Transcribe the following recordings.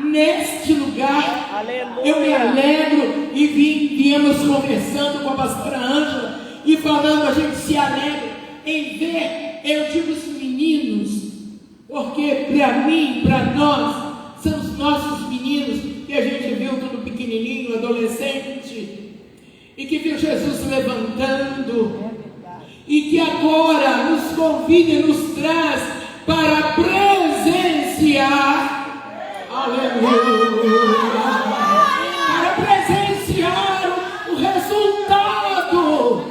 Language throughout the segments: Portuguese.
neste lugar. Aleluia. Eu me alegro e viemos conversando com a pastora Ângela e falando, a gente se alegra em ver, eu digo os meninos, porque para mim, para nós, são os nossos meninos que a gente viu tudo pequenininho, adolescente, e que viu Jesus levantando, e que agora nos convida e nos traz para presenciar, aleluia, para presenciar o resultado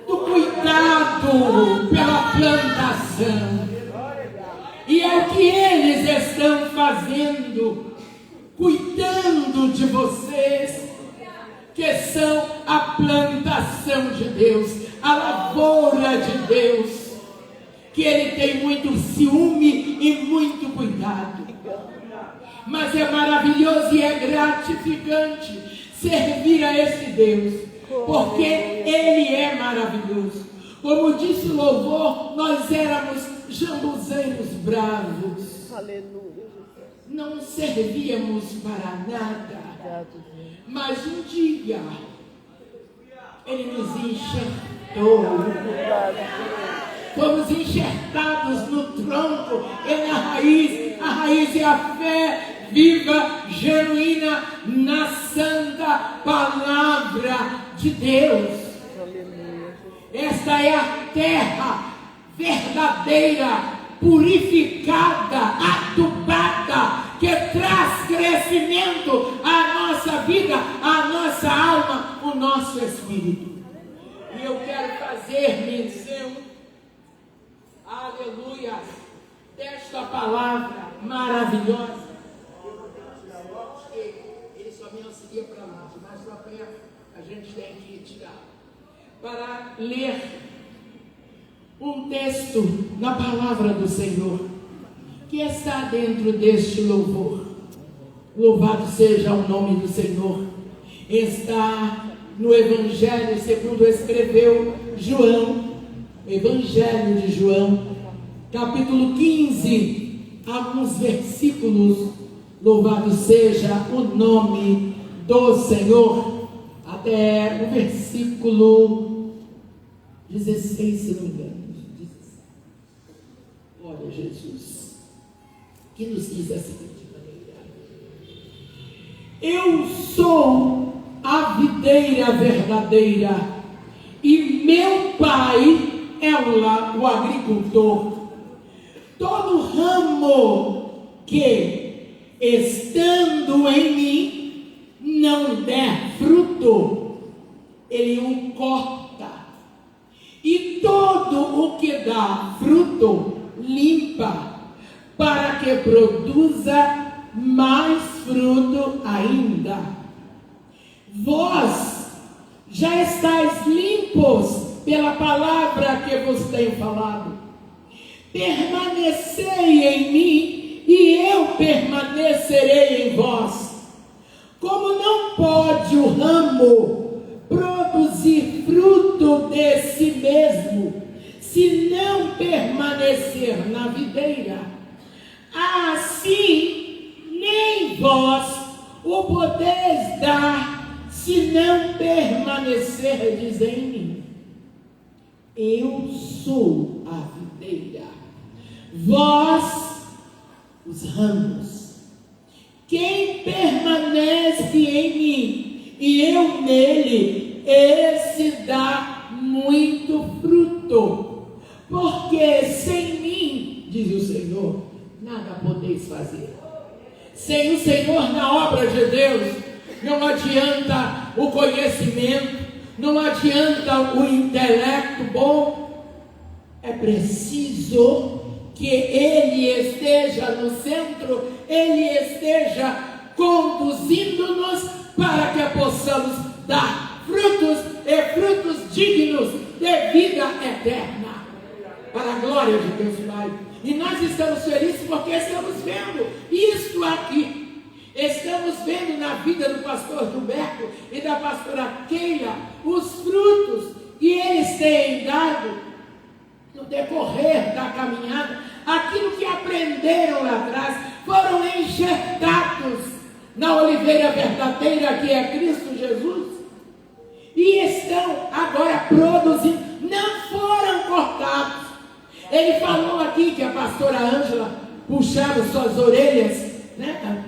do cuidado pela plantação. E é o que eles estão fazendo, cuidando de vocês, que são a plantação de Deus, a lavoura de Deus, que Ele tem muito ciúme e muito cuidado. Mas é maravilhoso e é gratificante servir a esse Deus, porque Ele é maravilhoso. Como disse o louvor, nós éramos jambuzeiros bravos. Aleluia. Não servíamos para nada. Mas um dia Ele nos enxertou. Fomos enxertados no tronco e na raiz. A raiz é a fé viva, genuína, na santa palavra de Deus. Esta é a terra verdadeira, purificada, adubada, que traz crescimento à nossa vida, à nossa alma, o nosso espírito. E eu quero fazer menção, aleluia, desta palavra maravilhosa. Eu vou ter que tirar o óculos, porque ele só me auxilia para longe, mas para perto a gente tem que tirar. Para ler um texto na palavra do Senhor, que está dentro deste louvor. Louvado seja o nome do Senhor. Está no Evangelho segundo escreveu João, Evangelho de João, capítulo 15, alguns versículos. Louvado seja o nome do Senhor, até o versículo 16, se não me engano. Olha, Jesus, que nos diz a seguinte maneira: eu sou a videira verdadeira e meu Pai é o agricultor. Todo ramo que, estando em mim, não der fruto, Ele o corta, e todo o que dá fruto, limpa, para que produza mais fruto ainda. Vós já estáis limpos pela palavra que vos tenho falado. Permanecei em mim e eu permanecerei em vós. Como não pode o ramo produzir fruto de si mesmo, se não permanecer na videira, assim nem vós o podeis dar, se não permanecerdes em mim. Eu sou a videira, vós os ramos. Quem permanece em mim e eu nele, esse dá muito fruto, porque sem mim, diz o Senhor, nada podeis fazer. Sem o Senhor na obra de Deus, não adianta o conhecimento, não adianta o intelecto bom. É preciso que Ele esteja no centro, Ele esteja conduzindo-nos para que possamos dar frutos e frutos dignos de vida eterna, para a glória de Deus Pai. E nós estamos felizes porque estamos vendo isto aqui. Estamos vendo na vida do pastor Gilberto e da pastora Keila os frutos que eles têm dado no decorrer da caminhada, aquilo que aprenderam lá atrás. foram enxertados na oliveira verdadeira, que é Cristo Jesus, e estão agora produzindo, não foram cortados. Ele falou aqui que a pastora Ângela puxava suas orelhas, né,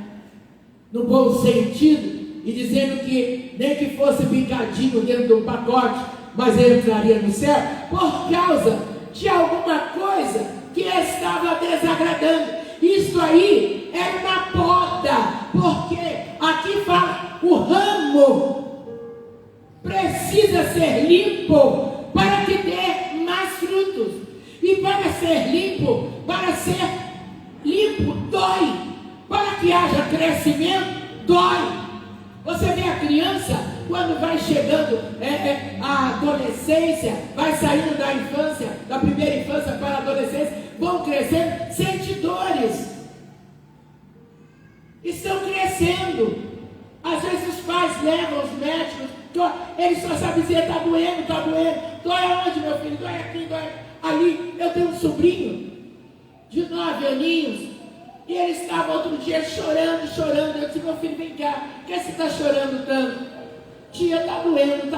no bom sentido, e dizendo que nem que fosse picadinho dentro de um pacote, mas ele entraria no céu, por causa de alguma coisa que estava desagradando. Isso aí era uma poda, porque aqui fala, o ramo precisa ser limpo para que dê mais frutos. E para ser limpo dói. Para que haja crescimento, dói. Você vê a criança, quando vai chegando a adolescência, vai saindo da infância, da primeira infância para a adolescência, vão crescendo, sente dores. Estão crescendo. Às vezes os pais levam os médicos, eles só sabem dizer, está doendo, está doendo. Dói aonde, meu filho? Dói aqui, dói ali. Eu tenho um sobrinho de 9 aninhos, e ele estava outro dia chorando. Eu disse, meu filho, vem cá, por que você está chorando tanto? Tia, está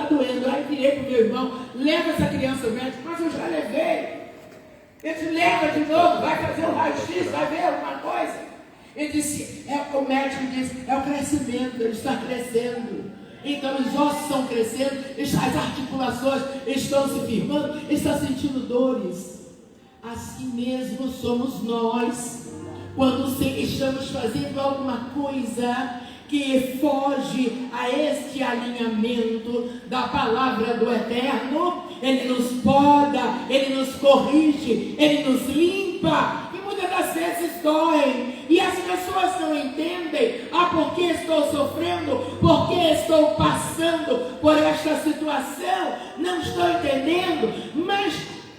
doendo. Aí virei para o meu irmão, leva essa criança ao médico. Mas eu já levei. Ele disse, leva de novo, vai fazer um raio-x, vai ver alguma coisa. Ele disse, o médico disse, é o crescimento, ele está crescendo. Então os ossos estão crescendo, as articulações estão se firmando, está sentindo dores. Assim mesmo somos nós, quando estamos fazendo alguma coisa que foge a este alinhamento da palavra do Eterno. Ele nos poda, Ele nos corrige, Ele nos limpa, e muitas das vezes dói, e as pessoas não entendem, por que estou sofrendo, por que estou passando por esta situação, não estou entendendo, mas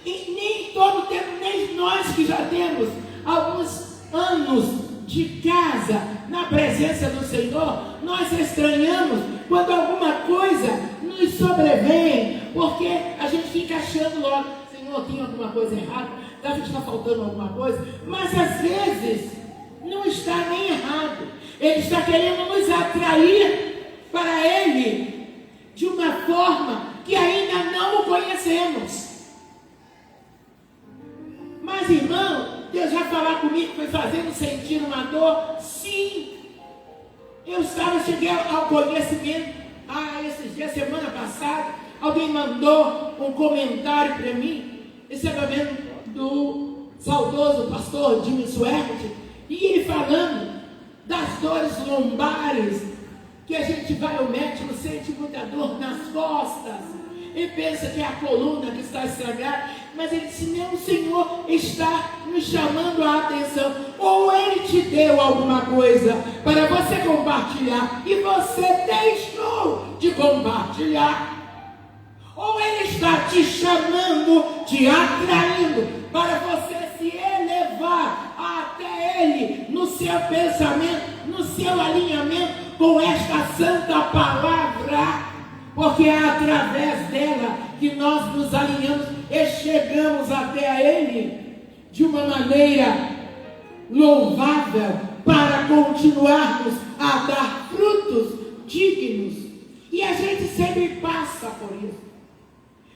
nem todo tempo, nem nós que já temos alguns anos de casa na presença do Senhor, nós estranhamos quando alguma coisa nos sobrevém, porque a gente fica achando logo, Senhor, tem alguma coisa errada, a gente está faltando alguma coisa, mas às vezes não está nem errado, Ele está querendo nos atrair para Ele de uma forma que ainda não o conhecemos. Mas, irmão, Deus vai falar comigo, foi fazendo sentir uma dor? Sim. Cheguei ao conhecimento, esses dias, semana passada, alguém mandou um comentário para mim, esse é do saudoso pastor Jimmy Swaggart, e ele falando das dores lombares, que a gente vai ao médico, sente muita dor nas costas, e pensa que é a coluna que está estragada, mas ele disse, não, o Senhor está nos chamando a atenção, ou Ele te deu alguma coisa para você compartilhar, e você deixou de compartilhar, ou Ele está te chamando, te atraindo, para você se elevar até Ele, no seu pensamento, no seu alinhamento com esta santa palavra, porque é através dela que nós nos alinhamos e chegamos até a Ele de uma maneira louvável, para continuarmos a dar frutos dignos. E a gente sempre passa por isso.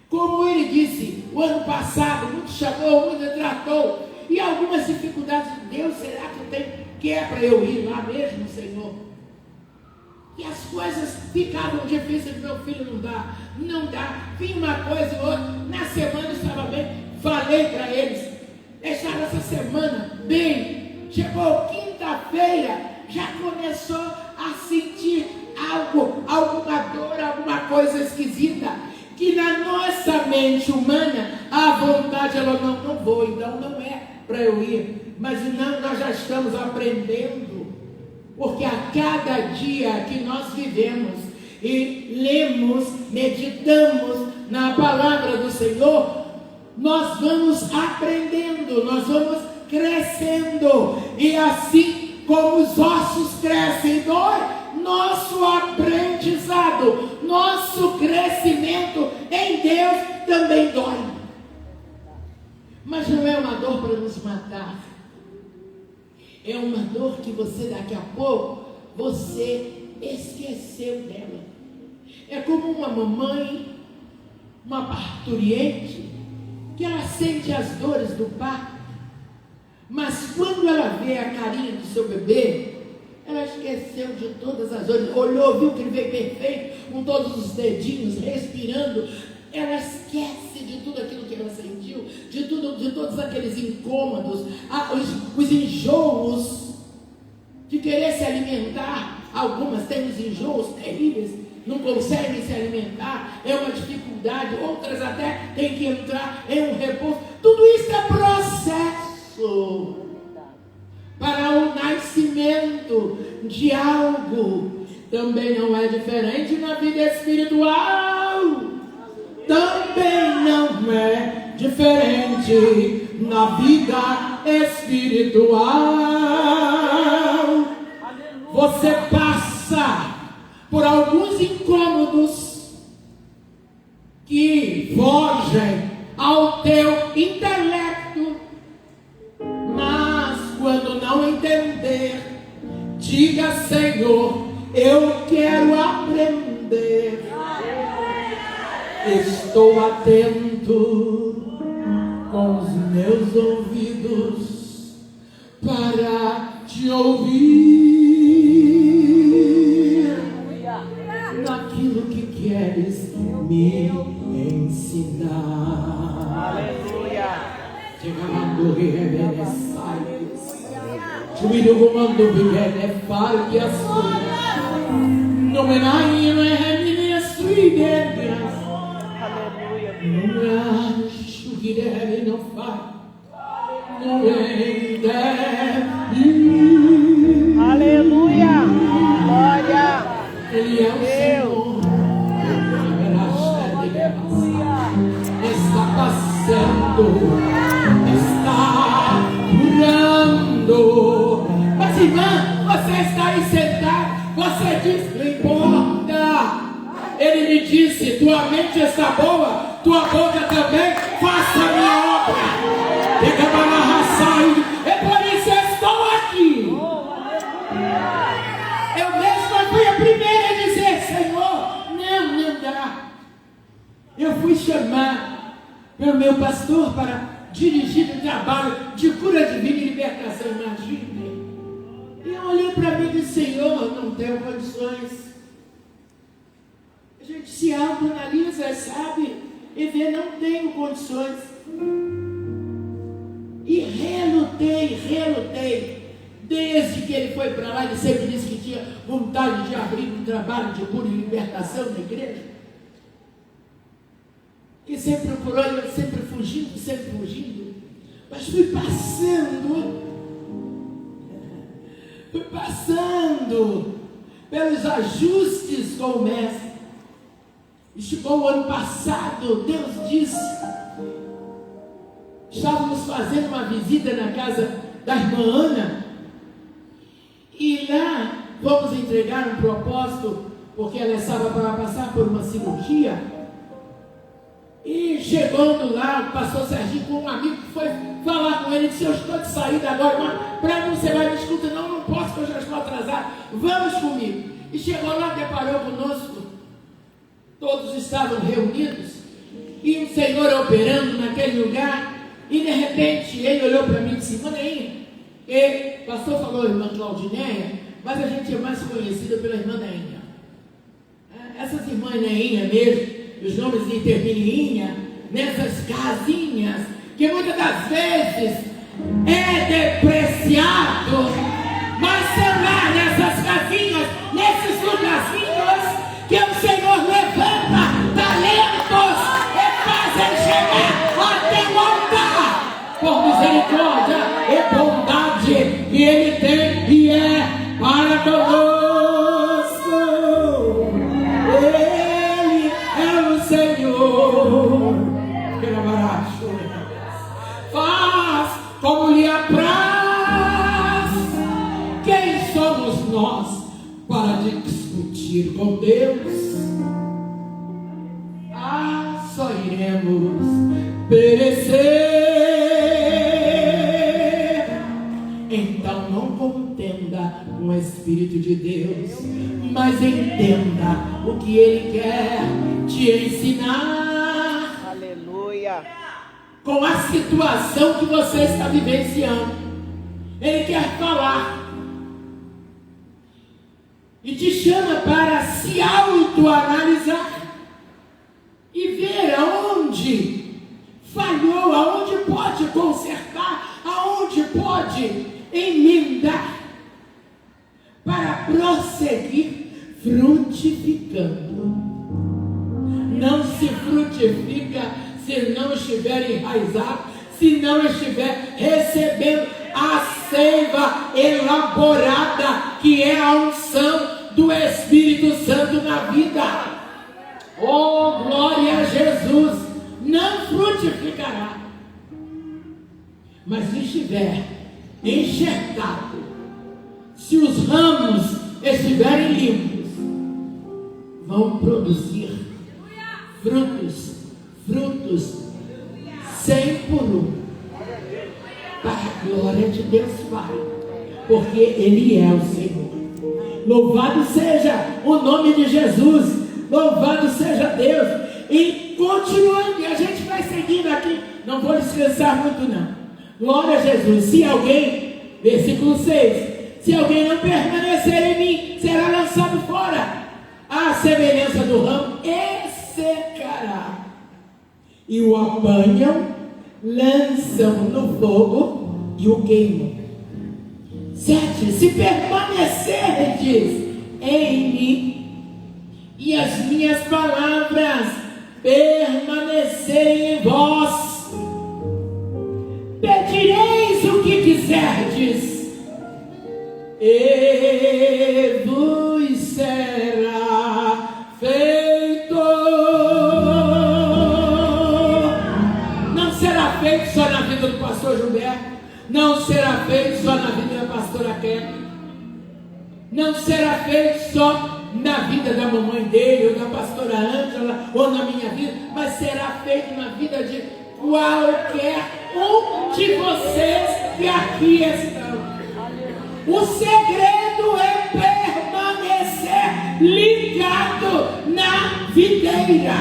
Como ele disse, o ano passado, muito chamou, muito tratou, e algumas dificuldades. Deus, será que é para eu ir lá mesmo, Senhor? E as coisas ficavam difíceis, meu filho, não dá, vinha uma coisa e outra, na semana eu estava bem, falei para eles, deixaram essa semana bem, chegou quinta-feira, já começou a sentir alguma dor, alguma coisa esquisita, que na nossa mente humana, a vontade, ela não vou, então não é para eu ir, mas não, nós já estamos aprendendo, porque a cada dia que nós vivemos e lemos, meditamos na palavra do Senhor, nós vamos aprendendo, nós vamos crescendo, e assim como os ossos crescem e dói, nosso aprendizado, nosso crescimento em Deus também dói. Mas não é uma dor para nos matar, É uma dor que você daqui a pouco, você esqueceu dela. É como uma mamãe, uma parturiente, que ela sente as dores do parto, mas quando ela vê a carinha do seu bebê, ela esqueceu de todas as dores, olhou, viu que ele veio perfeito, com todos os dedinhos, respirando, ela esquece de tudo aquilo que ela sentiu, de todos aqueles incômodos, os enjoos de querer se alimentar. Algumas têm os enjoos terríveis, não conseguem se alimentar, é uma dificuldade, outras até têm que entrar em um repouso. Tudo isso é processo para o nascimento de algo. Também não é diferente na vida espiritual. Também não é diferente na vida espiritual. Você passa por alguns incômodos que fogem ao teu intelecto, mas quando não entender, diga: Senhor, eu quero aprender. Estou atento com os meus ouvidos para te ouvir naquilo que queres me ensinar. Aleluia. Chegando reverenciais, juízo comando viver falhas, não me naí não é ministry. Não acho que deve, não faz, não deve. Aleluia, glória. Ele é o Senhor. Está passando, está curando. Mas irmã, você está aí sentado, você diz: não importa. Ele me disse: tua mente está boa, tua boca também, faça a minha obra. É por isso eu estou aqui. Eu mesma fui a primeira a dizer: Senhor, não dá. Eu fui chamado pelo meu pastor para dirigir o trabalho de cura divina e libertação, imagine. E eu olhei para mim e disse: Senhor, não tenho condições. A gente se autoanalisa, sabe? E vê: não tenho condições. E relutei. Desde que ele foi para lá, ele sempre disse que tinha vontade de abrir um trabalho de cura e libertação na igreja. Que sempre procurou, e eu sempre fugindo. Mas fui passando pelos ajustes com o mestre. E chegou o ano passado, Deus disse, estávamos fazendo uma visita na casa da irmã Ana, e lá fomos entregar um propósito, porque ela estava para passar por uma cirurgia. E chegando lá, o pastor Serginho, com um amigo que foi falar com ele, disse: eu estou de saída agora, mas para mim você vai me escutar? Não posso, que eu já estou atrasado, vamos comigo. E chegou lá, deparou conosco, todos estavam reunidos, e o Senhor operando naquele lugar, e de repente ele olhou para mim e disse: irmã Neinha, o pastor falou irmã Claudinéia, mas a gente é mais conhecida pela irmã Neinha. Essas irmãs Neinha mesmo, os nomes de terminam nessas casinhas, que muitas das vezes é depreciado, mas são lá nessas casinhas, nesses lugarzinhos, que o Senhor levanta talentos e fazem chegar até o altar, por misericórdia e bondade que Ele tem e é para conosco. Senhor, faz como lhe apraz. Quem somos nós para discutir com Deus? Só iremos perecer. Então não que Ele quer te ensinar. Aleluia. Com a situação que você está vivenciando. Ele quer falar. E te chama para se autoanalisar. E ver aonde falhou, aonde pode consertar, aonde pode emendar. Para prosseguir frutificando. Não se frutifica se não estiver enraizado, se não estiver recebendo a seiva elaborada, que é a unção do Espírito Santo na vida. Oh, glória a Jesus! Não frutificará. Mas se estiver enxertado, se os ramos estiverem limpos, vão produzir frutos 100 por 1, para a glória de Deus Pai, porque Ele é o Senhor. Louvado seja o nome de Jesus, louvado seja Deus. E continuando, e a gente vai seguindo aqui, não vou descansar muito não. Glória a Jesus. Se alguém, versículo 6, se alguém não permanecer em mim, será lançado fora, à semelhança do ramo, e secará. E o apanham, lançam no fogo e o queimam. 7. Se permanecerdes em mim e as minhas palavras permanecerem em vós, pedireis o que quiserdes e vos será feito. Não será feito só na vida do pastor Gilberto, não será feito só na vida da pastora Kelly, não será feito só na vida da mamãe dele, ou da pastora Ângela, ou na minha vida, mas será feito na vida de qualquer um de vocês que aqui estão. O segredo é permanecer ligado na videira,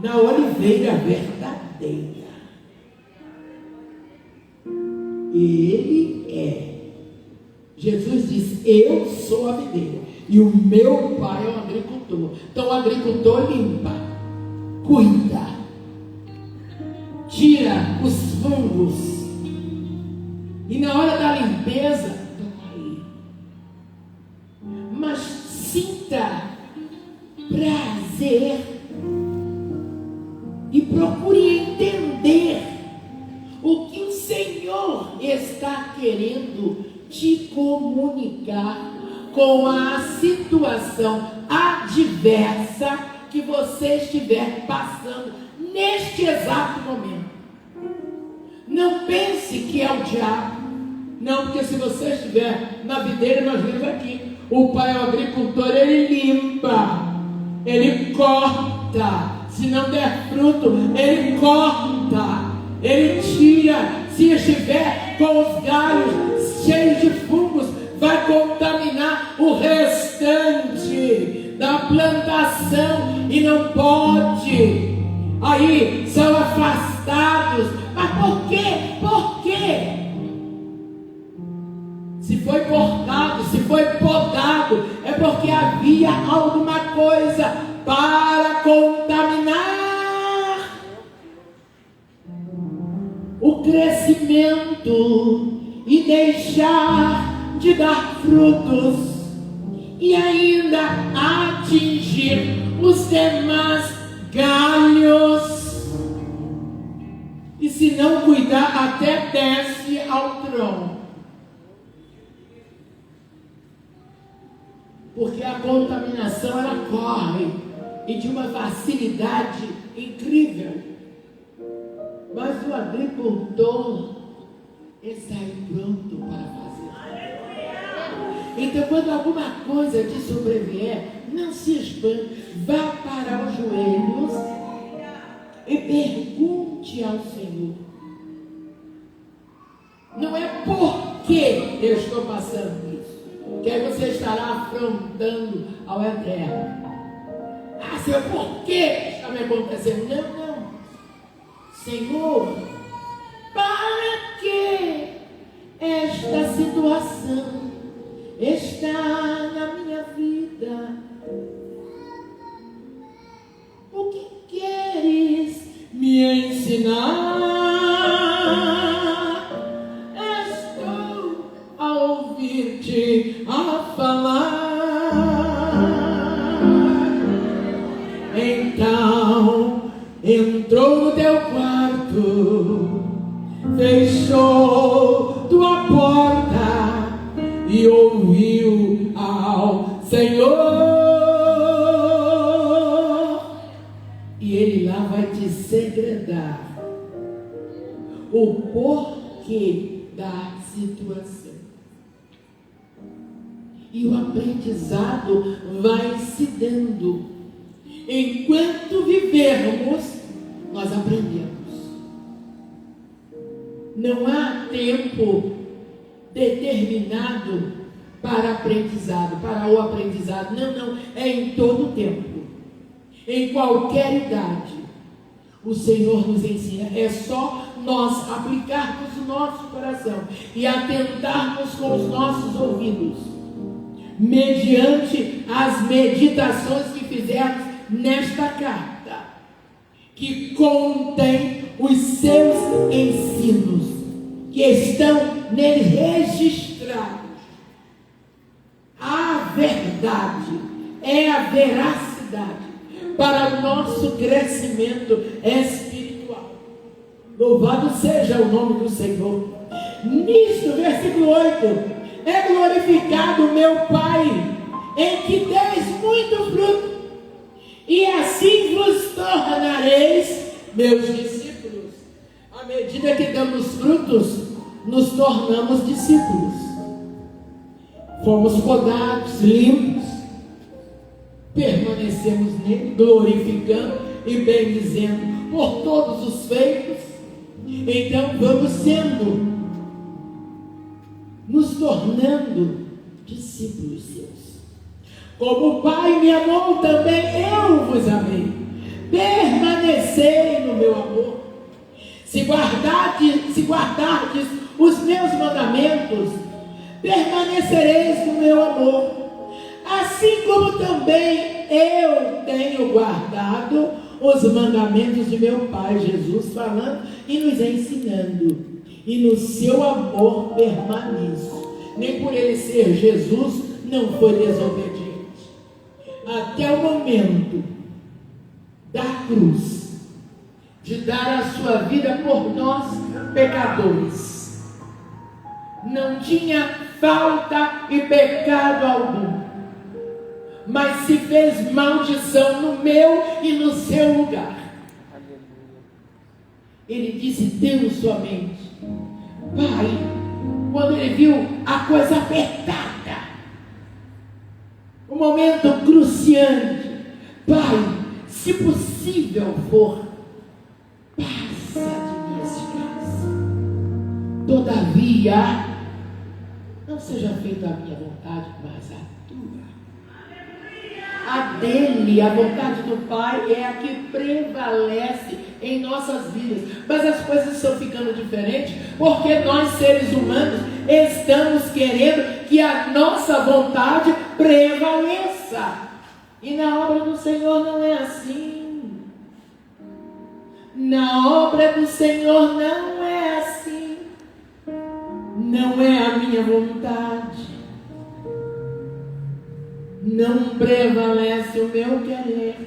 na oliveira verdadeira. Ele é. Jesus diz: eu sou a videira e o meu pai é o agricultor. Então o agricultor limpa, cuida, tira os fungos, e na hora da limpeza dói, mas sinta prazer e procure entender o que o Senhor está querendo te comunicar com a situação adversa que você estiver passando neste exato momento. Não pense que é o diabo. Não, porque se você estiver na videira, nós vemos aqui, o pai é o agricultor, ele limpa, ele corta, se não der fruto, ele corta, ele tira. Se estiver com os galhos cheios de fungos, vai contaminar o restante da plantação e não pode. Aí são afastados. Mas por quê? Por quê? Se foi cortado, se foi podado, é porque havia alguma coisa para contaminar o crescimento e deixar de dar frutos e ainda atingir os demais galhos. E se não cuidar, até desce ao tronco. Porque a contaminação, ela corre, e de uma facilidade incrível. Mas o agricultor está pronto para fazer. Então, quando alguma coisa te sobrevier, não se espante, vá para os joelhos e pergunte ao Senhor: não é porque eu estou passando isso, que aí você estará afrontando ao Eterno. Ah, Senhor, por que está me acontecendo? Não. Senhor, para que esta situação está na minha vida? O que queres me ensinar? Estou a ouvir-te a falar. Então entrou no teu quarto, fechou tua porta e ouviu ao Senhor. E Ele lá vai te segredar o porquê da situação. E o aprendizado vai se dando. Enquanto vivermos, nós aprendemos. Não há tempo determinado para aprendizado, para o aprendizado. Não, é em todo o tempo. Em qualquer idade, o Senhor nos ensina. É só nós aplicarmos o nosso coração e atentarmos com os nossos ouvidos, mediante as meditações que fizemos nesta carta, que contém os seus ensinos, que estão nele registrados. A verdade é a veracidade para o nosso crescimento espiritual. Louvado seja o nome do Senhor. Nisto, versículo 8: é glorificado meu Pai, em que deis muito fruto, e assim vos tornareis meus discípulos. À medida que damos frutos, nos tornamos discípulos. Fomos podados, limpos, permanecemos nele, glorificando e bendizendo por todos os feitos. Então vamos nos tornando discípulos seus. Como o Pai me amou, também eu vos amei. Permanecei no meu amor. Se guardardes os meus mandamentos, permanecereis no meu amor. Assim como também eu tenho guardado os mandamentos de meu Pai. Jesus falando e nos ensinando. E no seu amor permaneço. Nem por ele ser Jesus, não foi desobediente. Até o momento da cruz, de dar a sua vida por nós pecadores, não tinha falta e pecado algum, mas se fez maldição no meu e no seu lugar. Ele disse: Deus somente. Pai, quando ele viu a coisa apertada, o momento cruciante: Pai, se possível for, passa de mim esse cálice. Todavia, não seja feita a minha vontade, mas a tua. A dele, a vontade do Pai, é a que prevalece em nossas vidas. Mas as coisas estão ficando diferentes, porque nós, seres humanos, estamos querendo que a nossa vontade prevaleça. E na obra do Senhor não é assim. Na obra do Senhor não é assim. Não é a minha vontade. Não prevalece o meu querer,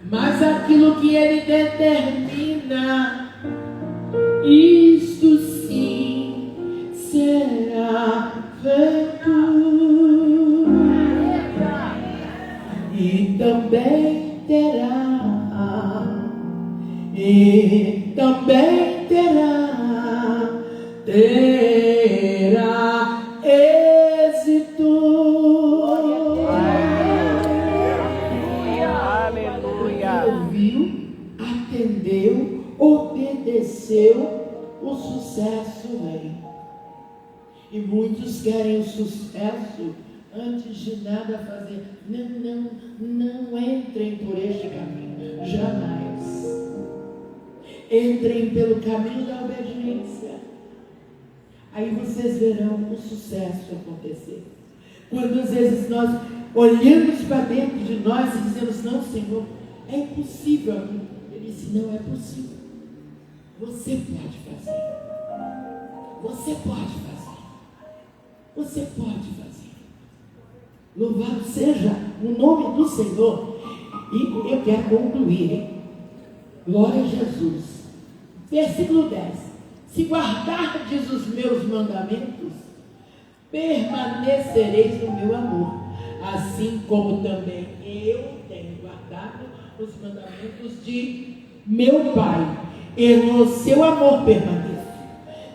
mas aquilo que Ele determina, isto sim será feito. E também terá êxito. Ouviu, atendeu, obedeceu, o sucesso vem. E muitos querem o sucesso antes de nada fazer. Não entrem por este caminho, jamais. Entrem pelo caminho da obediência. Aí vocês verão o sucesso acontecer. Quando às vezes nós olhamos para dentro de nós e dizemos, não, Senhor, é impossível aqui. Ele disse, não é possível. Você pode fazer. Você pode fazer. Você pode fazer. Louvado seja o nome do Senhor. E eu quero concluir, hein? Glória a Jesus. Versículo 10. Se guardardes os meus mandamentos, permanecereis no meu amor, assim como também eu tenho guardado os mandamentos de meu Pai, e no seu amor permaneço.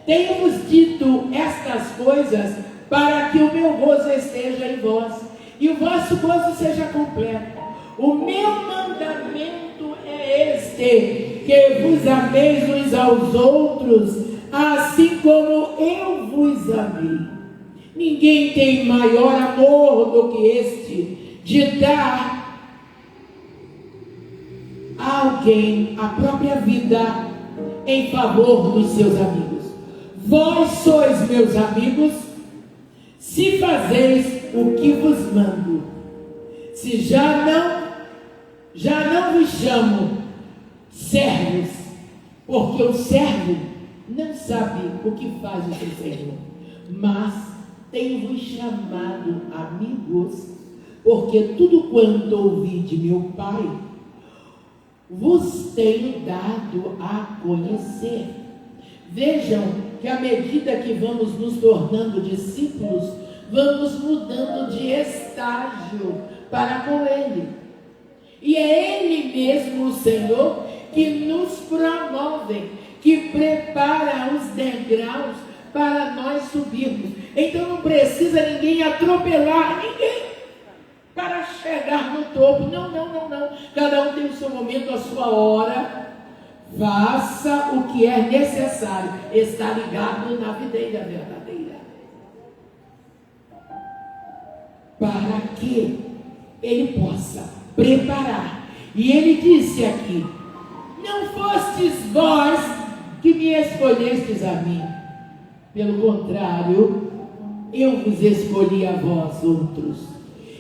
Tenho-vos dito estas coisas para que o meu gozo esteja em vós e o vosso gozo seja completo. O meu mandamento é este, que vos ameis uns aos outros, assim como eu vos amei. Ninguém tem maior amor do que este, de dar a alguém a própria vida em favor dos seus amigos. Vós sois meus amigos, se fazeis o que vos mando. Se já não vos chamo servos, porque o servo não sabe o que faz o seu Senhor, mas tenho-vos chamado amigos, porque tudo quanto ouvi de meu Pai vos tenho dado a conhecer. Vejam que à medida que vamos nos tornando discípulos, vamos mudando de estágio para com Ele. E é Ele mesmo, o Senhor, que nos promove, que prepara os degraus para nós subirmos. Então não precisa ninguém atropelar ninguém para chegar no topo. Não. Cada um tem o seu momento, a sua hora. Faça o que é necessário. Está ligado na videira verdadeira, para que Ele possa preparar. E Ele disse aqui: não fostes vós que me escolhestes a mim, pelo contrário, eu vos escolhi a vós outros,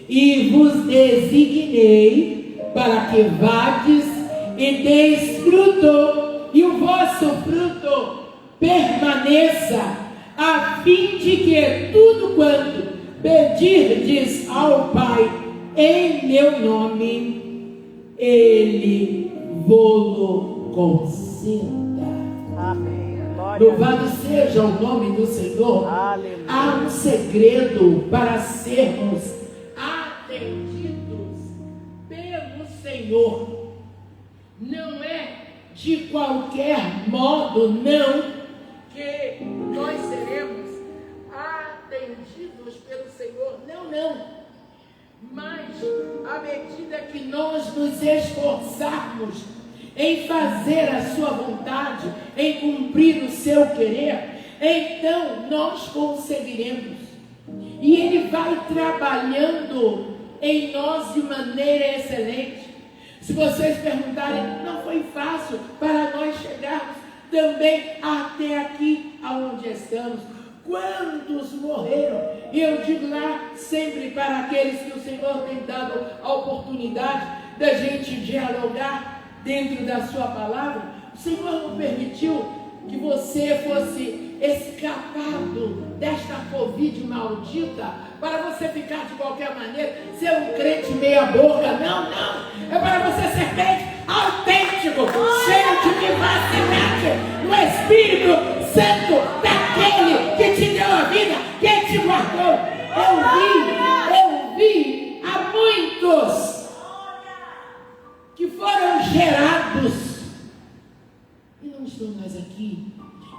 e vos designei para que vades e deis fruto, e o vosso fruto permaneça, a fim de que tudo quanto pedirdes ao Pai em meu nome, Ele vos conceda. Amém. Glória. Louvado seja o nome do Senhor. Aleluia. Há um segredo para sermos atendidos pelo Senhor. Não é de qualquer modo, não, que nós seremos atendidos pelo Senhor. Não. Mas, à medida que nós nos esforçarmos em fazer a sua vontade, em cumprir o seu querer, então nós conseguiremos. E Ele vai trabalhando em nós de maneira excelente. Se vocês perguntarem, não foi fácil para nós chegarmos também até aqui aonde estamos. Quantos morreram? E eu digo lá sempre para aqueles que o Senhor tem dado a oportunidade da gente dialogar dentro da sua palavra. O Senhor não permitiu que você fosse escapado desta Covid maldita para você ficar de qualquer maneira, ser um crente meia boca. Não. É para você ser crente autêntico, cheio de vivacidade no Espírito Santo daquele que te deu a vida, que te guardou. Eu vi há muitos que foram gerados e não estão mais aqui.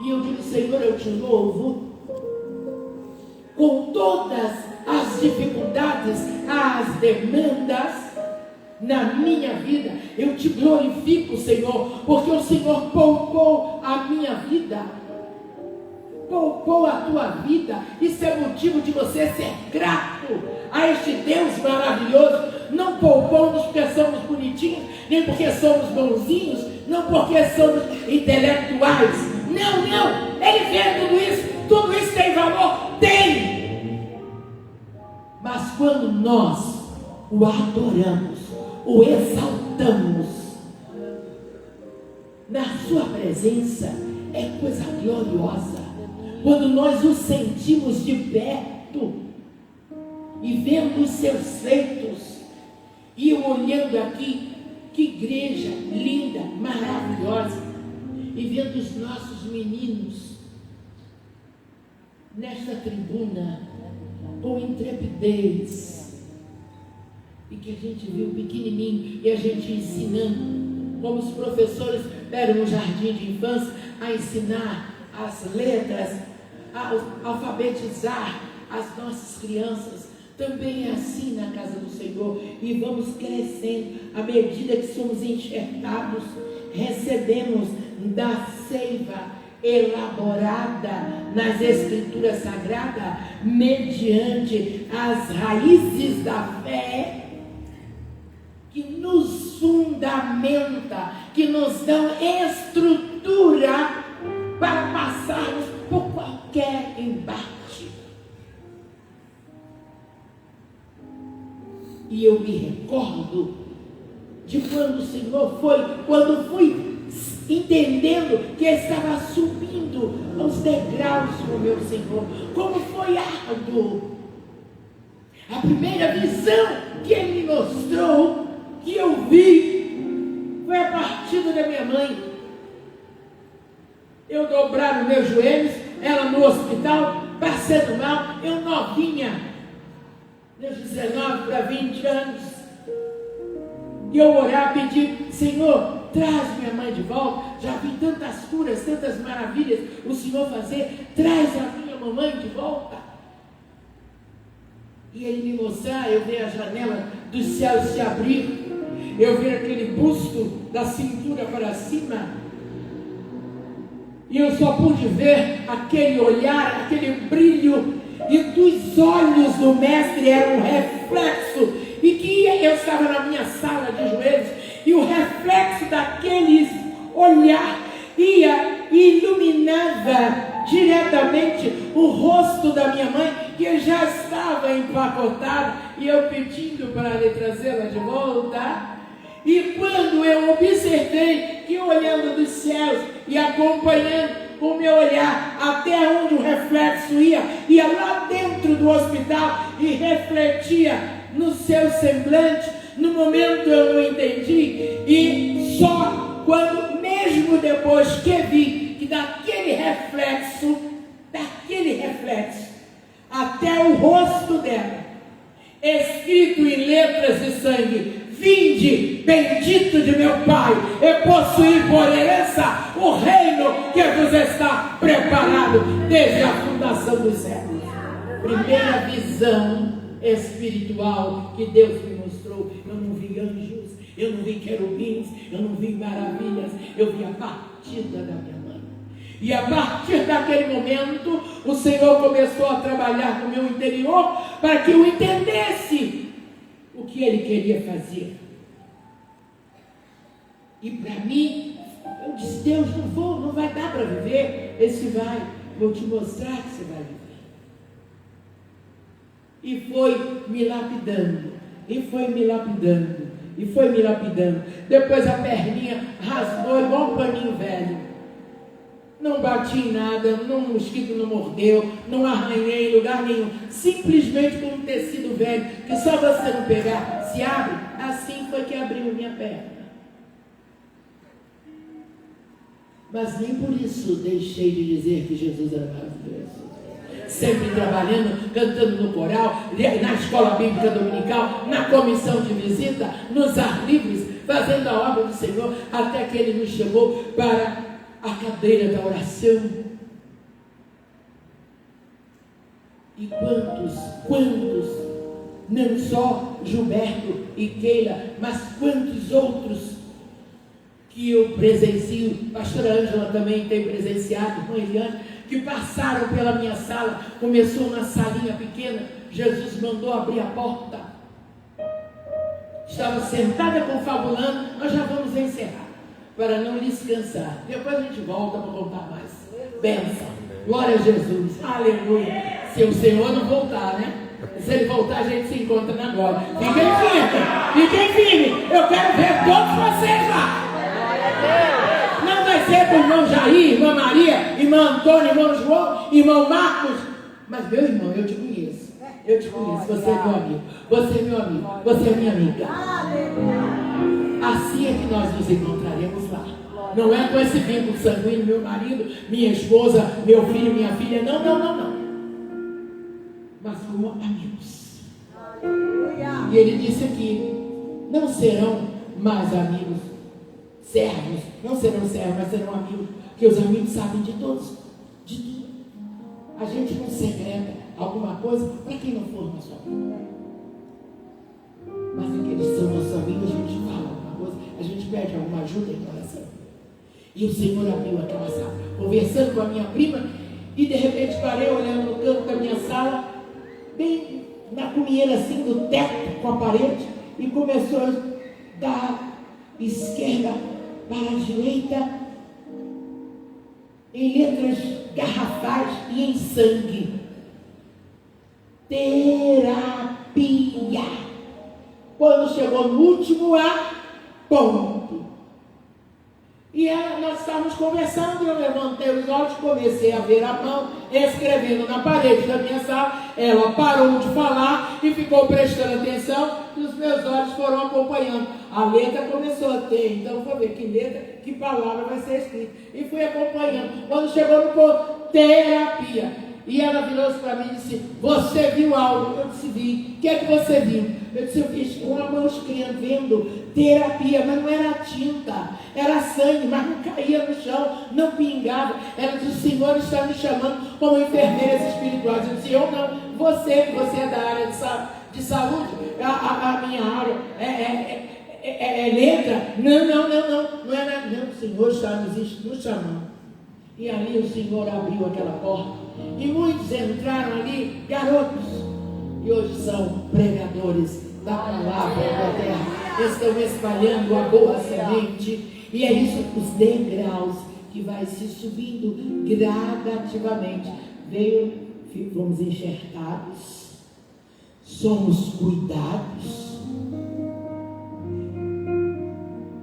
E eu digo, Senhor, eu te louvo com todas as dificuldades, as demandas na minha vida. Eu te glorifico, Senhor, porque o Senhor poupou a minha vida. poupou a tua vida. Isso é motivo de você ser grato a este Deus maravilhoso. Não poupou-nos porque somos bonitinhos, nem porque somos bonzinhos, não porque somos intelectuais. Não, não. Ele vê tudo isso. Tudo isso tem valor? Tem. Mas quando nós o adoramos, o exaltamos, na sua presença, é coisa gloriosa. Quando nós o sentimos de perto e vendo os seus feitos e eu olhando aqui, que igreja linda, maravilhosa, e vendo os nossos meninos nesta tribuna com intrepidez, e que a gente viu pequenininho e a gente ensinando, como os professores deram no jardim de infância a ensinar as letras, a alfabetizar as nossas crianças. Também é assim na casa do Senhor, e vamos crescendo à medida que somos enxertados, recebemos da seiva elaborada nas Escrituras Sagradas, mediante as raízes da fé, que nos fundamenta, que nos dão estrutura para passarmos por qualquer embate. E eu me recordo de quando o Senhor quando fui entendendo que eu estava subindo aos degraus com o meu Senhor, como foi árduo. A primeira visão que Ele me mostrou, que eu vi, foi a partida da minha mãe. Eu dobrar os meus joelhos, ela no hospital, passando mal, eu novinha, meus 19 para 20 anos, e eu orar, pedir: Senhor, traz minha mãe de volta. Já vi tantas curas, tantas maravilhas o Senhor fazer, traz a minha mamãe de volta. E Ele me mostrar, eu vi a janela dos céus se abrir, eu vi aquele busto da cintura para cima, e eu só pude ver aquele olhar, aquele brilho, e dos olhos do mestre era um reflexo, e que eu estava na minha sala de joelhos, e o reflexo daquele olhar ia e iluminava diretamente o rosto da minha mãe, que já estava empacotada, e eu pedindo para ele trazê-la de volta. E quando eu observei que, olhando dos céus e acompanhando com o meu olhar até onde o reflexo ia lá dentro do hospital e refletia no seu semblante, no momento eu não entendi, e só quando, mesmo depois que vi que daquele reflexo até o rosto dela, escrito em letras de sangue: vinde, bendito de meu Pai, e possuir por herança o reino que vos está preparado desde a fundação dos séculos. Primeira visão espiritual que Deus me mostrou. Eu não vi anjos, eu não vi querubins, eu não vi maravilhas, eu vi a partida da minha mãe. E a partir daquele momento, o Senhor começou a trabalhar no meu interior para que eu entendesse o que Ele queria fazer. E para mim, eu disse: Deus, não vai dar para viver. Esse vai, vou te mostrar que você vai viver. E foi me lapidando, e foi me lapidando, e foi me lapidando. Depois a perninha rasgou igual um paninho velho. Não bati em nada, um mosquito não mordeu, não arranhei em lugar nenhum. Simplesmente com um tecido velho, que só você não pegar, se abre. Assim foi que abriu minha perna. Mas nem por isso deixei de dizer que Jesus era maravilhoso. Sempre trabalhando, cantando no coral, na escola bíblica dominical, na comissão de visita, nos ar livres, fazendo a obra do Senhor, até que Ele nos chamou para a cadeira da oração. E quantos, não só Gilberto e Keila, mas quantos outros que eu presencio, pastora Ângela também tem presenciado, irmã Eliane, que passaram pela minha sala. Começou uma salinha pequena, Jesus mandou abrir a porta. Estava sentada confabulando. Nós já vamos encerrar, para não lhes cansar. Depois a gente volta para contar mais. Benção, glória a Jesus, aleluia. Se o Senhor não voltar, né? Se Ele voltar, a gente se encontra na glória. Fiquem firmes. Eu quero ver todos vocês lá. Não vai ser com o irmão Jair, irmã Maria, irmão Antônio, irmão João, irmão Marcos. Mas meu irmão, eu te conheço. Eu te conheço. Você é meu amigo. Você é meu amigo. Você é minha amiga. Assim é que nós nos encontraremos lá. Não é com esse vínculo sanguíneo, meu marido, minha esposa, meu filho, minha filha. Não. Mas como amigos. E ele disse aqui: não serão mais amigos, servos. Não serão servos, mas serão amigos. Porque os amigos sabem de todos, de tudo. A gente não segrega alguma coisa para quem não for nosso amigo. Mas aqueles que são nossos amigos, a gente fala alguma coisa, a gente pede alguma ajuda em oração. E o Senhor abriu aquela sala, conversando com a minha prima, e de repente parei olhando no canto da minha sala, bem na cunheira assim do teto com a parede, e começou da esquerda para a direita, em letras garrafais e em sangue: terapia. Quando chegou no último A, ponto. E nós estávamos conversando, eu levantei os olhos, comecei a ver a mão escrevendo na parede da minha sala. Ela parou de falar e ficou prestando atenção, e os meus olhos foram acompanhando. A letra começou a ter, então vou ver que letra, que palavra vai ser escrita. E fui acompanhando. Quando chegou no ponto, terapia. E ela virou-se para mim e disse: você viu algo? Eu disse: vi. O que é que você viu? Eu disse: eu vi uma mão escrevendo terapia, mas não era tinta, era sangue, mas não caía no chão, não pingava. Ela disse: o Senhor está me chamando como enfermeiras espirituais. Eu disse: eu não, você é da área de saúde, a minha área é letra. Não é nada. Não, o Senhor está nos chamando. E ali o Senhor abriu aquela porta, e muitos entraram ali, garotos, e hoje são pregadores da palavra da terra, estão espalhando a boa semente. E é isso, os degraus que vai se subindo gradativamente. Fomos enxertados, somos cuidados,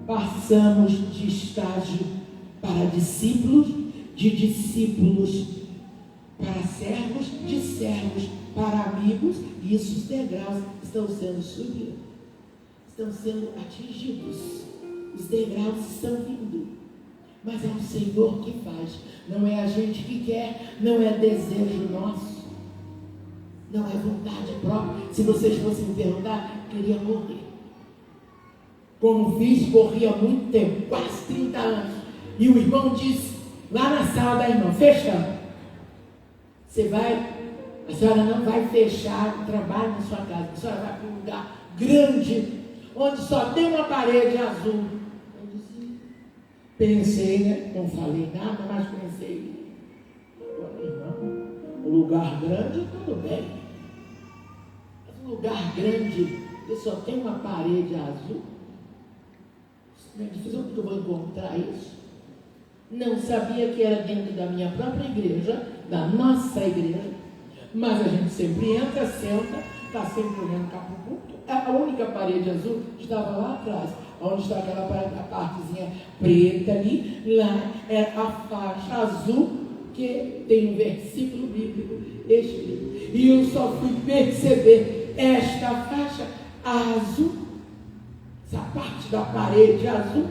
passamos de estágio para discípulos, de discípulos para servos, de servos para amigos. E esses degraus estão sendo subidos, estão sendo atingidos, os degraus estão vindo, mas é o Senhor que faz, não é a gente que quer, não é desejo nosso, não é vontade própria. Se vocês fossem me perguntar, eu queria correr, como fiz, corria há muito tempo, quase 30 anos, e o irmão disse, lá na sala da irmã, fechando, a senhora não vai fechar o trabalho na sua casa, a senhora vai para um lugar grande, onde só tem uma parede azul. Eu disse, pensei, né? Não falei nada, mas pensei, irmão, um lugar grande, tudo bem, mas um lugar grande, que só tem uma parede azul, onde eu vou encontrar isso? Não sabia que era dentro da minha própria igreja, da nossa igreja, mas a gente sempre entra, senta, está sempre olhando cá para o culto. A única parede azul estava lá atrás, onde está aquela partezinha preta ali, lá é a faixa azul, que tem um versículo bíblico escrito. E eu só fui perceber esta faixa azul, essa parte da parede azul,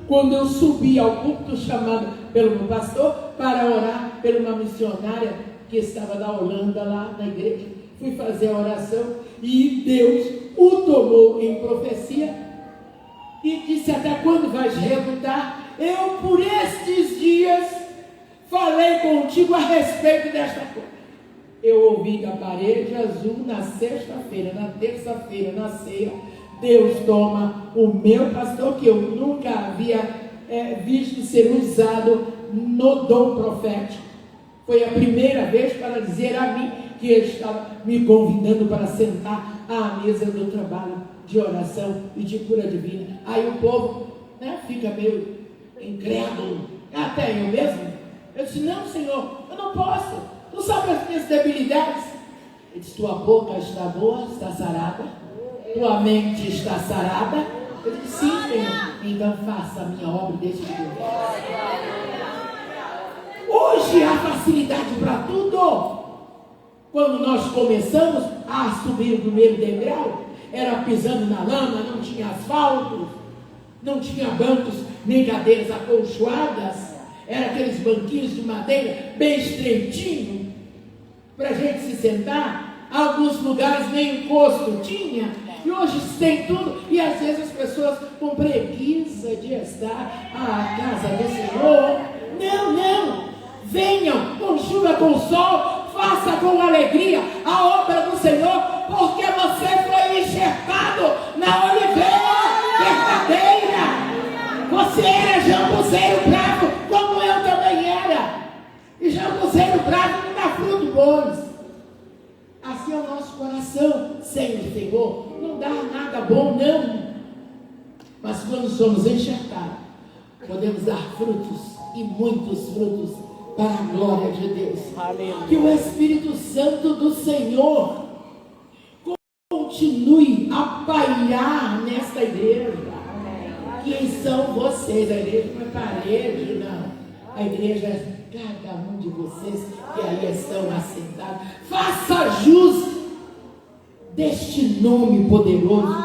quando eu subi ao culto chamado pelo meu pastor para orar por uma missionária que estava da Holanda lá na igreja. Fui fazer a oração e Deus o tomou em profecia e disse, até quando vais rebutar? Eu por estes dias falei contigo a respeito desta coisa. Eu ouvi da parede azul na sexta-feira, na terça-feira, na ceia, Deus toma o meu pastor, que eu nunca havia visto ser usado no dom profético, Foi a primeira vez para dizer a mim que ele estava me convidando para sentar à mesa do trabalho de oração e de cura divina. Aí o povo, né, fica meio incrédulo, até eu mesmo. Eu disse, não, Senhor, eu não posso. Tu sabe as minhas debilidades. Ele disse, tua boca está boa, está sarada, tua mente está sarada. Eu disse, sim, Senhor, então faça a minha obra desde que eu Hoje há facilidade para tudo. Quando nós começamos a subir o primeiro degrau, era pisando na lama, não tinha asfalto, não tinha bancos nem cadeiras acolchoadas, era aqueles banquinhos de madeira bem estreitinho para a gente se sentar. Alguns lugares nem encosto tinha, e hoje tem tudo, e às vezes as pessoas com preguiça de estar à casa do Senhor. Não, venham com chuva, com sol, faça com alegria a obra do Senhor, porque você foi enxertado na oliveira verdadeira. Você era jambuzeiro bravo, como eu também era. E jambuzeiro bravo não dá fruto bons. Assim é o nosso coração sem o Senhor, não dá nada bom, não. Mas quando somos enxertados, podemos dar frutos, e muitos frutos, para a glória de Deus. Aleluia. Que o Espírito Santo do Senhor continue a pairar nesta igreja. Quem são vocês? A igreja não é parede, não. A igreja é cada um de vocês que aí estão assentados. Faça jus deste nome poderoso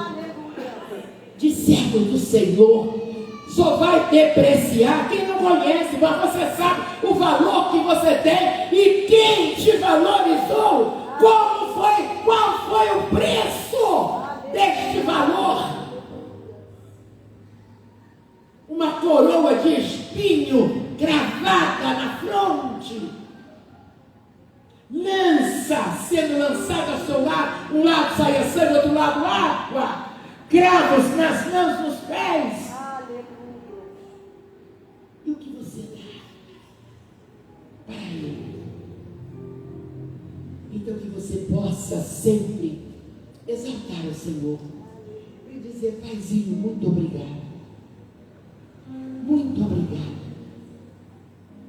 de servo do Senhor. Só vai depreciar quem não conhece, mas você sabe o valor que você tem e quem te valorizou. Como foi? Qual foi o preço deste valor? Uma coroa de espinho cravada na fronte, lança sendo lançada ao seu lado, um lado saia sangue, outro lado água, cravos nas mãos, nos pés. E o que você dá para Ele? Então que você possa sempre exaltar o Senhor e dizer, Paizinho, muito obrigado. Muito obrigado.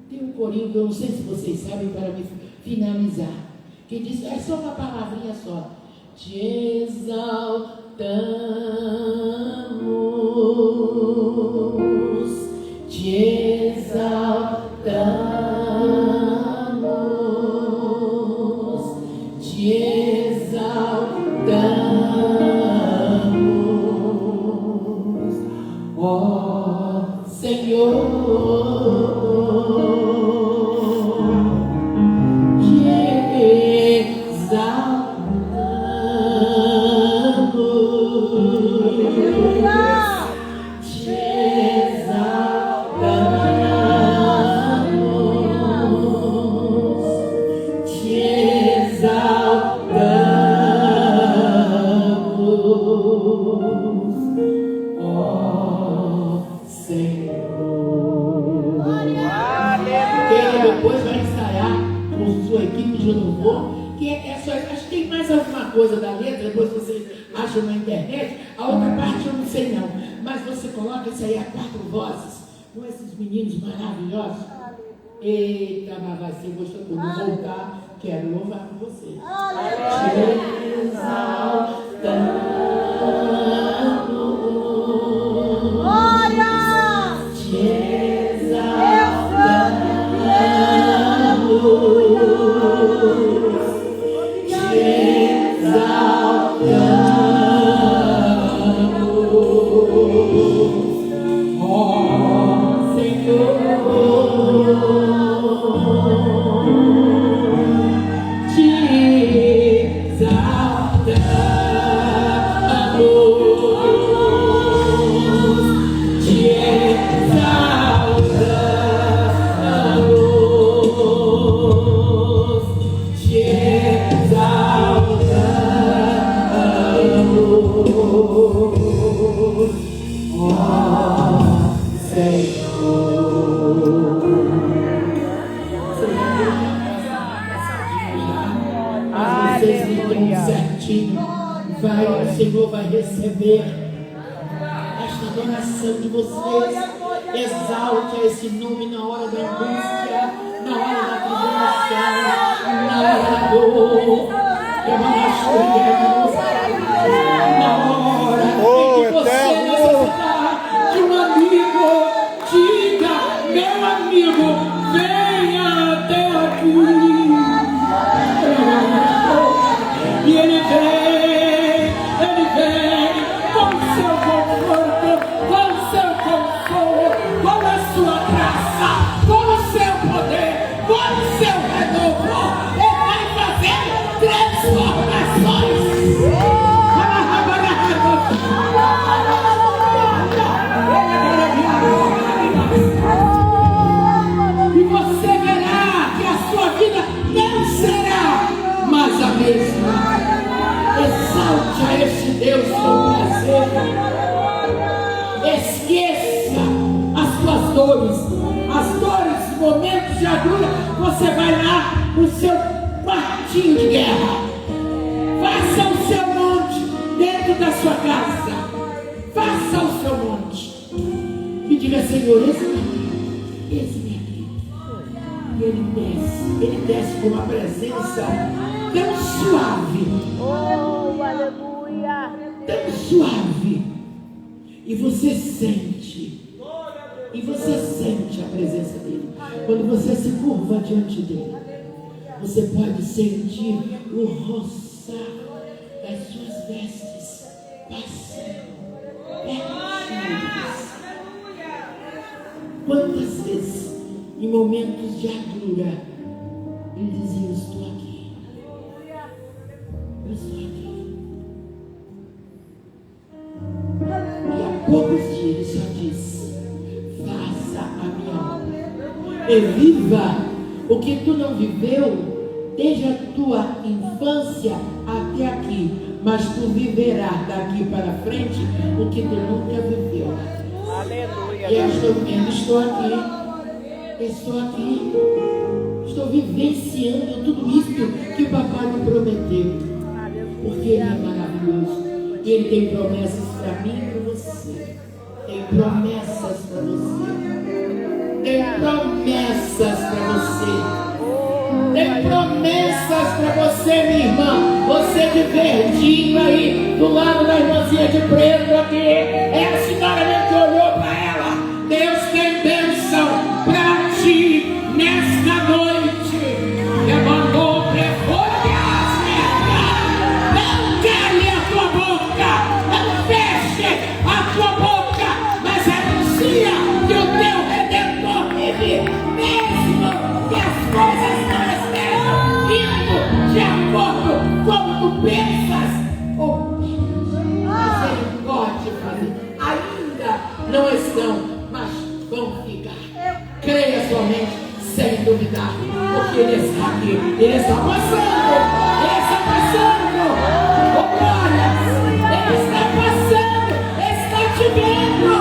Tem um corinho que eu não sei se vocês sabem, para me finalizar, que diz, é só uma palavrinha só. Te exaltamos, te exaltamos, te exaltamos, ó Senhor. Coisa da letra, depois vocês acham na internet, a outra parte eu não sei não, mas você coloca isso aí a 4 vozes, com esses meninos maravilhosos. Eita, mas vai ser gostoso. Quando voltar, quero louvar com vocês. Te exaltamos. Te exaltamos. pertinho. Vai, o Senhor vai receber esta adoração de vocês. Exalte esse nome na hora da angústia, na hora da tribulação, na hora da dor. Na hora em que você necessitar de um amigo, diga: meu amigo, venha até aqui. E ele vem com seu conforto, com seu consolo, com a sua graça, com o seu poder, com o seu renovo. Ele vai fazer transformações. E você verá que a sua vida não será mais a mesma. Exalte a este Deus com prazer. Esqueça as suas dores, momentos de agulha. Você vai lá no seu quartinho de guerra. Faça o seu monte dentro da sua casa. Faça o seu monte. E diga: Senhor, eis-me aqui. E ele desce com uma presença tão suave. Oh, aleluia. Tão suave. E você sente a presença dele. Quando você se curva diante dele, você pode sentir o roçar das suas vestes passando pertinho. Quantas vezes, em momentos de agulha, ele dizia: eu estou aqui. Eu estou aqui. E há poucos dias ele só disse: faça a minha obra. E viva o que tu não viveu desde a tua infância até aqui, mas tu viverás daqui para frente o que tu nunca viveu. Aleluia. E eu estou vendo, estou aqui, estou vivenciando tudo isso que o papai me prometeu, porque ele é maravilhoso, e ele tem promessas para mim e para você. Tem promessas para você. Tem promessas para você. Tem promessas para você, minha irmã. Você de verdinho aí, do lado da irmãzinha de preto aqui. É a senhora mesmo que olhou para ela. Deus tem bênção para ti nesta noite. Levantou prefolhas, não cale a tua boca. Não feche a tua boca. Mas anuncia que o teu Redentor vive. Mesmo que as coisas não estejam indo de acordo com tu pensas ou misericórdia, ainda não estão, mas vão ficar. Creia somente, sem duvidar, porque ele está aqui, ele está passando, ele está passando. Oh, glória, ele está passando, está te vendo,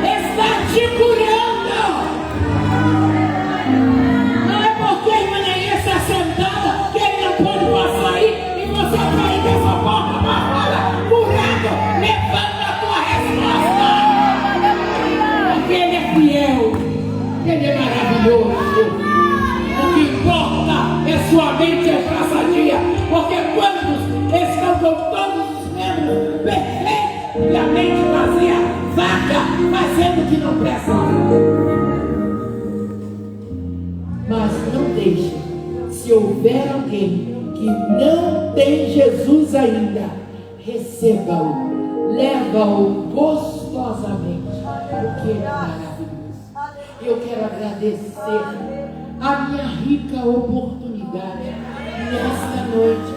está te curando. Não é porque a irmã Neia está sentada que ele não pode passar aí e você vai dessa porta amarrada, curado. Levanta a tua resposta, porque ele é fiel, ele é maravilhoso. O que importa é sua mente abraçadia, porque quantos estão com todos os membros perfeitos e a mente vazia, vaga, fazendo o que não presta. Mas não deixe, se houver alguém que não tem Jesus ainda, receba-o, leva-o gostosamente, porque ele é maravilhoso. Eu quero agradecer a minha rica oportunidade nesta noite,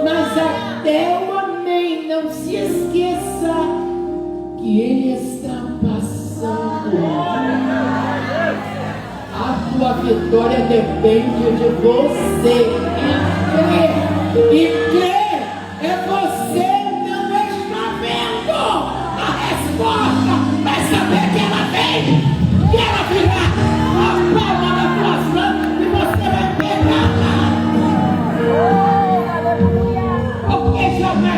mas até o amém, não se esqueça que ele está passando. A tua vitória depende de você. E crer é você não está vendo a resposta, mas saber que ela vem, que ela virá a palma das tuas mãos e você vai pegar. Porque jamais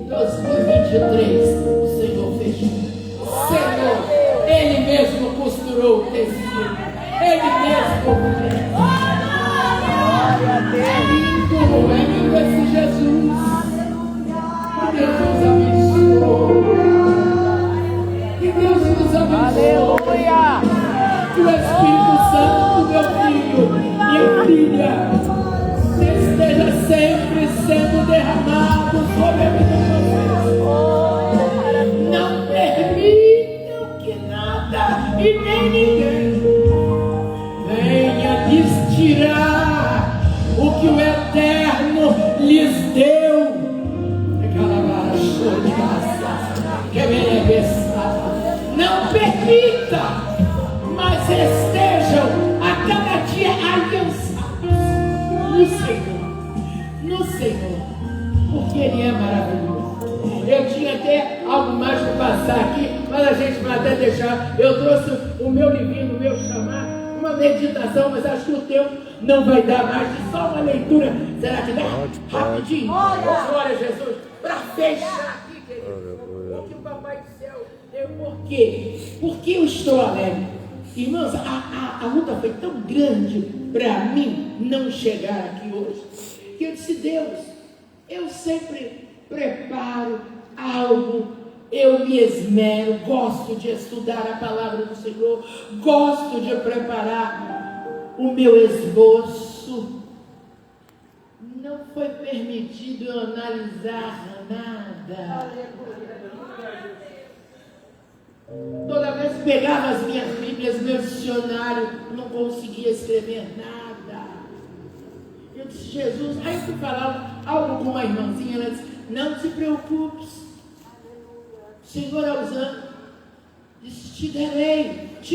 2023, o Senhor fechou. Senhor, Ele mesmo costurou o tecido. Ele mesmo fez. É lindo esse Jesus. Que Deus nos abençoe. Que Deus nos abençoe. Aleluia. Que o Espírito Santo, meu filho, minha filha, esteja sempre sendo derramado sobre a vida de vocês. Não permitam que nada e nem ninguém venha lhes tirar o que o Eterno lhes deu. Não permita, mas estejam a cada dia aliançados no Senhor, porque Ele é maravilhoso. Eu tinha até algo mais para passar aqui, mas a gente vai até deixar. Eu trouxe o meu livrinho, o meu chamado, uma meditação, mas acho que o tempo não vai dar mais de só uma leitura. Será que dá? Rapidinho. Glória a Jesus. Para fechar aqui, querido. Porque o Papai do Céu deu por quê? Porque eu estou alegre. Irmãos, a luta foi tão grande para mim não chegar aqui hoje, que eu disse: Deus, eu sempre preparo algo, eu me esmero, gosto de estudar a palavra do Senhor, gosto de preparar o meu esboço. Não foi permitido eu analisar nada. Toda vez que pegava as minhas Bíblias, meu dicionário, não conseguia escrever nada. Eu disse: Jesus, aí eu fui falar algo com uma irmãzinha, ela disse: não se preocupe, o Senhor é usando, disse: te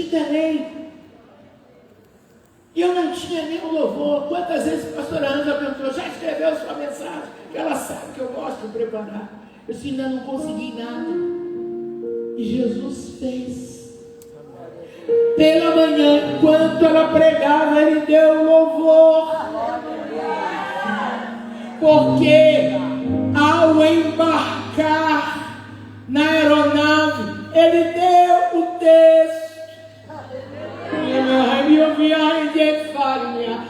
darei. Eu não tinha nem o louvor. Quantas vezes a pastora Ângela perguntou: já escreveu sua mensagem? Que ela sabe que eu gosto de preparar. Eu disse: ainda não consegui nada. E Jesus fez. Pela manhã, enquanto ela pregava, Ele deu louvor. Porque ao embarcar na aeronave, Ele deu o texto. E eu viagem de farinha.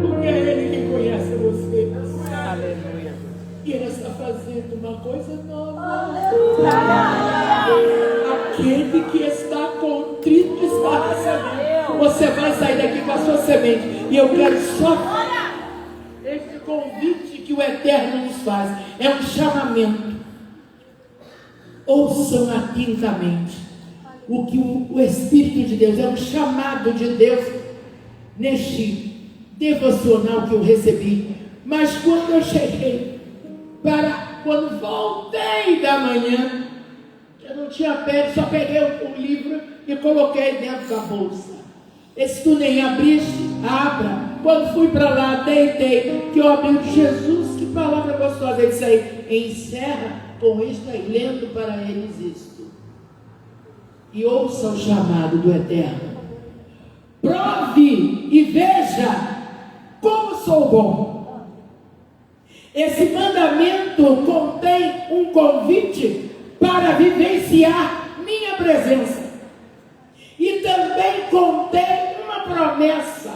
Porque é Ele que conhece você. Aleluia. E Ele está fazendo uma coisa nova. Aquele que está contrito está recebendo. Você vai sair daqui com a sua semente. E eu quero só este convite que o Eterno nos faz. É um chamamento. Ouçam atentamente o que o Espírito de Deus, é um chamado de Deus neste devocional que eu recebi. Mas quando eu cheguei, quando voltei da manhã, eu não tinha pego, só peguei o livro e coloquei dentro da bolsa. Esse tu nem abriste, abra. Quando fui para lá, deitei, que eu abri: Jesus, que palavra gostosa. Ele disse aí: encerra com isto aí, lendo para eles isto. E ouça o chamado do Eterno. Prove e veja como sou bom. Esse mandamento contém um convite para vivenciar minha presença. E também contém uma promessa.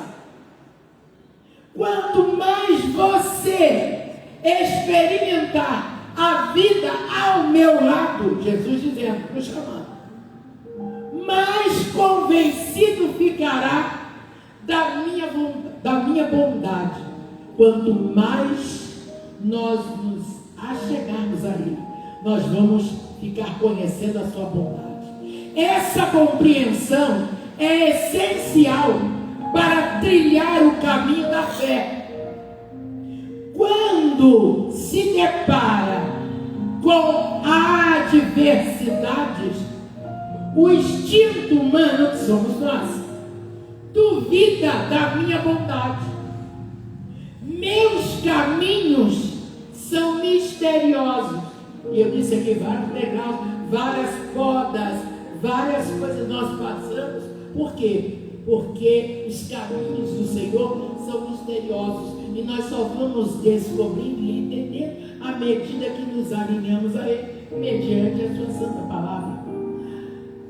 Quanto mais você experimentar a vida ao meu lado, Jesus dizendo, nos chamando, mais convencido ficará da minha bondade. Quanto mais nós nos achegarmos a Ele, nós vamos ficar conhecendo a sua bondade. Essa compreensão é essencial para trilhar o caminho da fé. Quando se depara com adversidades, o instinto humano que somos nós duvida da minha bondade. Meus caminhos são misteriosos. E eu disse aqui vários degraus, várias podas, várias coisas nós passamos. Por quê? porque os caminhos do Senhor são misteriosos e nós só vamos descobrindo e entendendo à medida que nos alinhamos a Ele, mediante a sua santa palavra.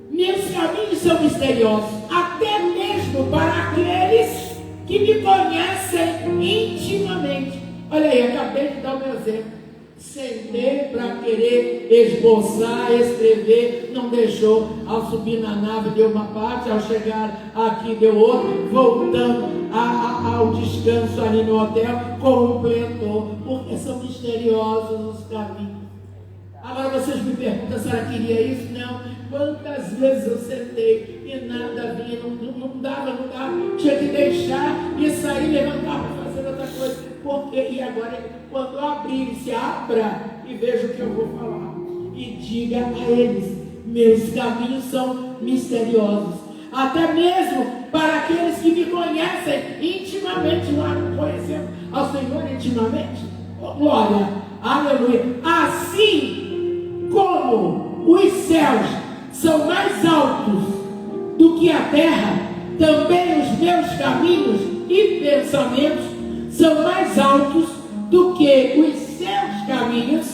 Meus caminhos são misteriosos, até mesmo para aqueles que me conhecem intimamente. Olha aí, acabei de dar o meu exemplo. Sentei para querer esboçar, escrever, não deixou. Ao subir na nave deu uma parte, ao chegar aqui deu outra, voltando ao descanso ali no hotel, completou, porque são misteriosos os caminhos. Agora vocês me perguntam se ela queria isso? Não. Quantas vezes eu sentei e nada vinha, não dava, tinha que deixar e sair, levantar para fazer outra coisa. Porque, e agora, quando eu abrir, se abra e veja o que eu vou falar. E diga a eles: meus caminhos são misteriosos. Até mesmo para aqueles que me conhecem intimamente. Lá não conhecemos ao Senhor intimamente. Oh, glória, aleluia. Assim como os céus são mais altos do que a terra, também os meus caminhos e pensamentos são mais altos do que os seus caminhos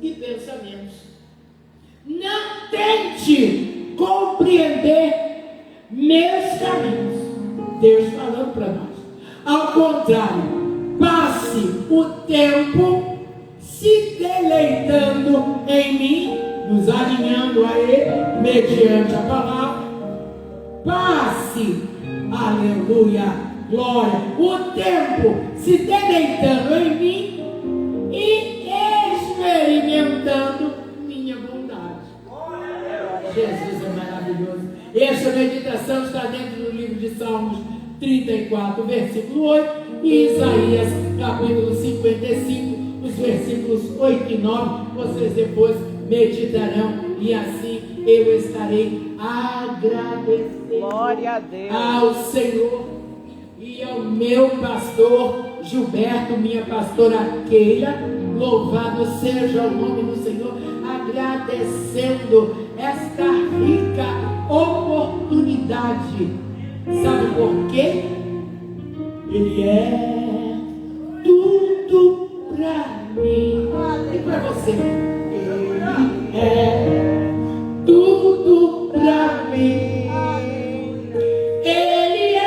e pensamentos. Não tente compreender meus caminhos. Deus falando para nós. Ao contrário, passe o tempo se deleitando em mim, nos alinhando a Ele, mediante a palavra. Passe, aleluia, glória, o tempo se deleitando em mim e experimentando minha bondade. Jesus é maravilhoso. Esta meditação está dentro do livro de Salmos 34, versículo 8, e Isaías, capítulo 55, os versículos 8 e 9. Vocês depois meditarão e assim eu estarei agradecendo Glória a Deus. ao Senhor e ao meu pastor Gilberto, minha pastora Keila. Louvado seja o nome do Senhor, agradecendo esta rica oportunidade. Sabe por quê? Ele é tudo para mim e para você. Ele é tudo para mim. Ele é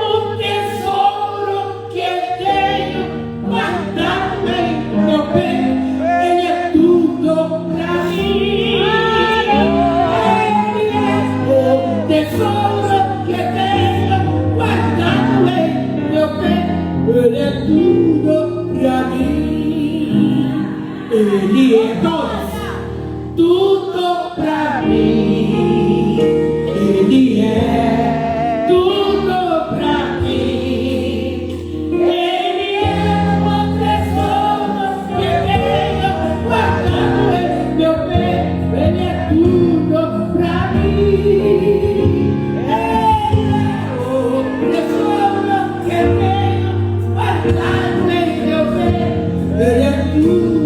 o tesouro que eu tenho guardado em meu peito. Ele é tudo para mim. Ele é o tesouro que eu tenho guardado em meu peito. Ele é tudo para mim. Ele é tudo pra mim. Ele é tudo pra mim. Ele é o tesouro que eu tenho guardado em meu peito. Ele é tudo pra mim. Ele é o tesouro que eu tenho guardado em meu peito. Ele é tudo.